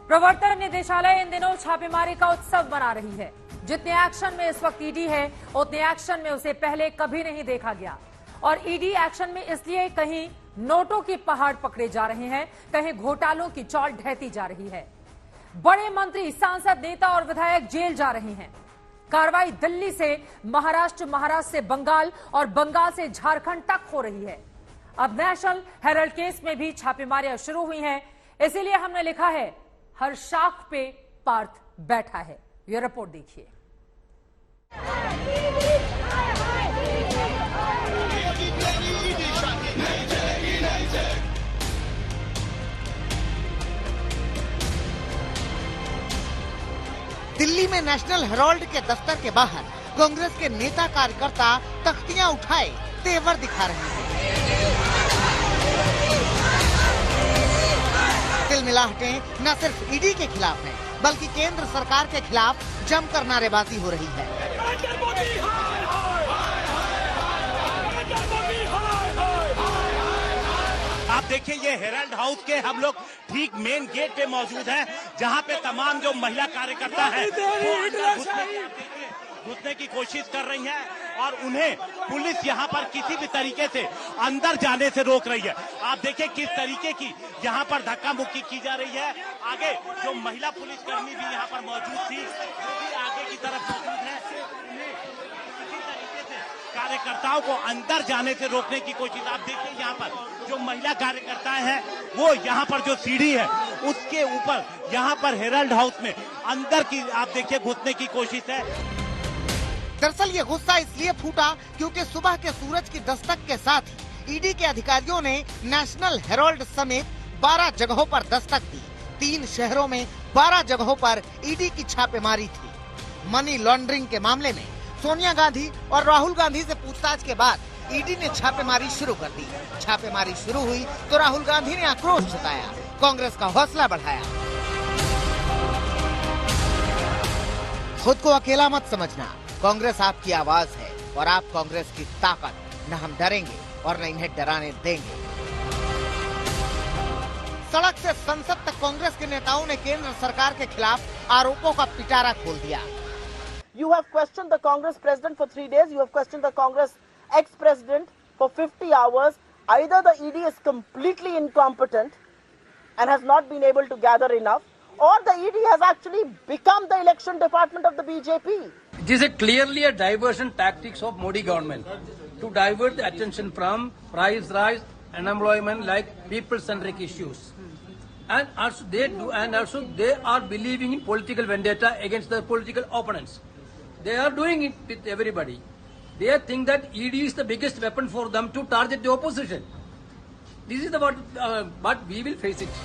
प्रवर्तन निदेशालय इन दिनों छापेमारी का उत्सव मना रही है। जितने एक्शन में इस वक्त ईडी है, उतने एक्शन में उसे पहले कभी नहीं देखा गया। और ईडी एक्शन में इसलिए कहीं नोटों की पहाड़ पकड़े जा रहे हैं, कहीं घोटालों की चौल ढहती जा रही है। बड़े मंत्री, सांसद, नेता और विधायक जेल जा रहे हैं। कार्रवाई दिल्ली से महाराष्ट्र, महाराष्ट्र से बंगाल और बंगाल से झारखंड तक हो रही है। अब नेशनल हेराल्ड केस में भी छापेमारियां शुरू हुई हैं। इसीलिए हमने लिखा है, हर शाख पे पार्थ बैठा है। यह रिपोर्ट देखिए। दिल्ली में नेशनल हेराल्ड के दफ्तर के बाहर कांग्रेस के नेता कार्यकर्ता तख्तियां उठाए तेवर दिखा रहे हैं। तिलमिलाहटें न सिर्फ ईडी के खिलाफ हैं, बल्कि केंद्र सरकार के खिलाफ जमकर नारेबाजी हो रही है। आप देखिए, ये हेराल्ड हाउस के हम लोग ठीक मेन गेट पे मौजूद हैं, जहां पे तमाम जो महिला कार्यकर्ता हैं वो घुसने की कोशिश कर रही हैं और उन्हें पुलिस यहां पर किसी भी तरीके से अंदर जाने से रोक रही है। आप देखिए किस तरीके की यहां पर धक्का मुक्की की जा रही है। आगे जो महिला पुलिसकर्मी भी यहां पर मौजूद थी, वो भी आगे की तरफ मौजूद है। उन्हें किसी तरीके से कार्यकर्ताओं को अंदर जाने से रोकने की कोशिश। आप देखिए यहाँ पर जो महिला कार्यकर्ता हैं, वो यहाँ पर जो सीढ़ी है उसके ऊपर यहाँ पर हेराल्ड हाउस में अंदर की आप देखिए घुसने की कोशिश है। दरअसल ये गुस्सा इसलिए फूटा क्योंकि सुबह के सूरज की दस्तक के साथ ही ईडी के अधिकारियों ने नेशनल हेराल्ड समेत 12 जगहों पर दस्तक दी। 3 शहरों में 12 जगहों पर ईडी की छापेमारी थी। मनी लॉन्ड्रिंग के मामले में सोनिया गांधी और राहुल गांधी से पूछताछ के बाद ईडी ने छापेमारी शुरू कर दी। छापेमारी शुरू हुई तो राहुल गांधी ने आक्रोश जताया, कांग्रेस का हौसला बढ़ाया। खुद को अकेला मत समझना, कांग्रेस आपकी आवाज है और आप कांग्रेस की ताकत। न हम डरेंगे और न इन्हें डराने देंगे। सड़क से संसद तक कांग्रेस के नेताओं ने केंद्र सरकार के खिलाफ आरोपों का पिटारा खोल दिया। You have questioned the Congress president for 3 days. You have questioned the Congress ex-president for 50 hours. Either the ED is completely incompetent and has not been able to gather enough, or the ED has actually become the election department of the BJP. It is clearly a diversion tactics of Modi government to divert the attention from price rise, unemployment, like people-centric issues. And also they are believing in political vendetta against their political opponents. They are doing it with everybody. They think that ED is the biggest weapon for them to target the opposition. This is but we will face it.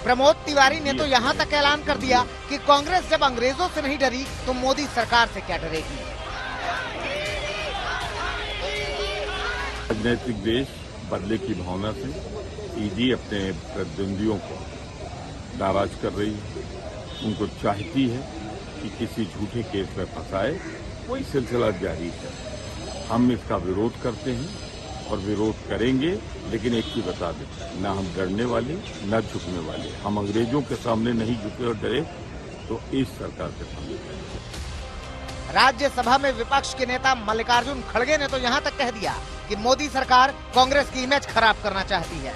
Pramod Tiwari ने तो यहाँ तक ऐलान कर दिया कि कांग्रेस जब अंग्रेजों से नहीं डरी तो मोदी सरकार से क्या डरेगी। राजनीतिक देश बदले की भावना से ईडी अपने प्रतिद्वंदियों को नाराज कर रही है। उनको चाहती है कि किसी झूठे केस में फंसाए। वही सिलसिला जारी है। हम इसका विरोध करते हैं और विरोध करेंगे, लेकिन एक चीज बता दें, न हम डरने वाले न झुकने वाले। हम अंग्रेजों के सामने नहीं झुके और डरे तो इस सरकार के सामने डरे। राज्यसभा में विपक्ष के नेता मल्लिकार्जुन खड़गे ने तो यहाँ तक कह दिया कि मोदी सरकार कांग्रेस की इमेज खराब करना चाहती है।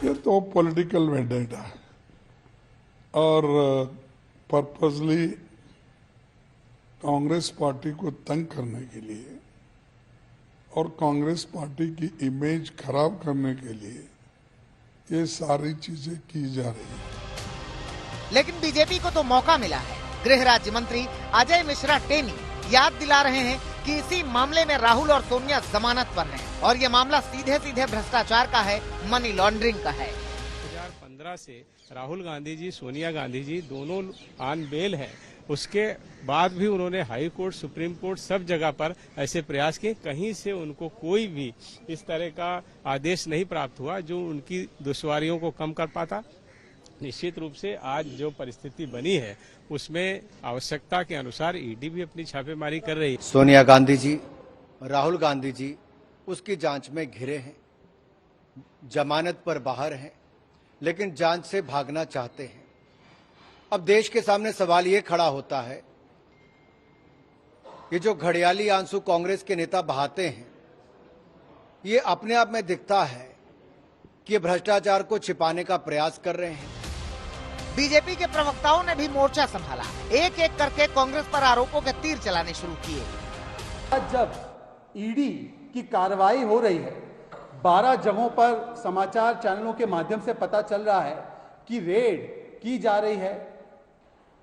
ये तो पॉलिटिकल वेंडेटा है और पर्पसली कांग्रेस पार्टी को तंग करने के लिए और कांग्रेस पार्टी की इमेज खराब करने के लिए ये सारी चीजें की जा रही है। लेकिन बीजेपी को तो मौका मिला है। गृह राज्य मंत्री अजय मिश्रा टेनी याद दिला रहे हैं कि इसी मामले में राहुल और सोनिया जमानत पर हैं और ये मामला सीधे सीधे भ्रष्टाचार का है, मनी लॉन्ड्रिंग का है। 2015 से राहुल गांधी जी, सोनिया गांधी जी दोनों ऑन बेल है। उसके बाद भी उन्होंने हाई कोर्ट, सुप्रीम कोर्ट सब जगह पर ऐसे प्रयास किए, कहीं से उनको कोई भी इस तरह का आदेश नहीं प्राप्त हुआ जो उनकी दुश्वारियों को कम कर पाता। निश्चित रूप से आज जो परिस्थिति बनी है उसमें आवश्यकता के अनुसार ईडी भी अपनी छापेमारी कर रही है। सोनिया गांधी जी, राहुल गांधी जी उसकी जांच में घिरे हैं, जमानत पर बाहर हैं। लेकिन जांच से भागना चाहते हैं। अब देश के सामने सवाल ये खड़ा होता है, ये जो घड़ियाली आंसू कांग्रेस के नेता बहाते हैं, ये अपने आप में दिखता है कि ये भ्रष्टाचार को छिपाने का प्रयास कर रहे हैं। बीजेपी के प्रवक्ताओं ने भी मोर्चा संभाला, एक एक करके कांग्रेस पर आरोपों के तीर चलाने शुरू किए। जब ईडी की कार्रवाई हो रही है, 12 जगहों पर समाचार चैनलों के माध्यम से पता चल रहा है कि रेड की जा रही है,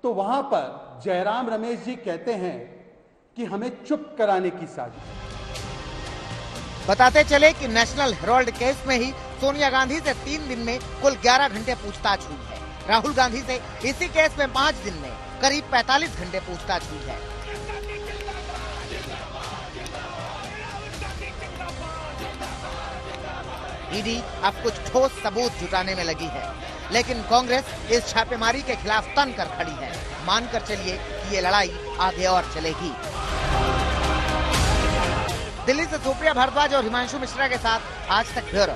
तो वहां पर जयराम रमेश जी कहते हैं कि हमें चुप कराने की साजिश। बताते चले कि नेशनल हेराल्ड केस में ही सोनिया गांधी से 3 दिन में कुल 11 घंटे पूछताछ हुई है। राहुल गांधी से इसी केस में 5 दिन में करीब 45 घंटे पूछताछ हुई है। ईडी अब कुछ ठोस सबूत जुटाने में लगी है, लेकिन कांग्रेस इस छापेमारी के खिलाफ तन कर खड़ी है। मानकर चलिए कि ये लड़ाई आगे और चलेगी। दिल्ली से सुप्रिया भारद्वाज और हिमांशु मिश्रा के साथ आज तक ब्यूरो।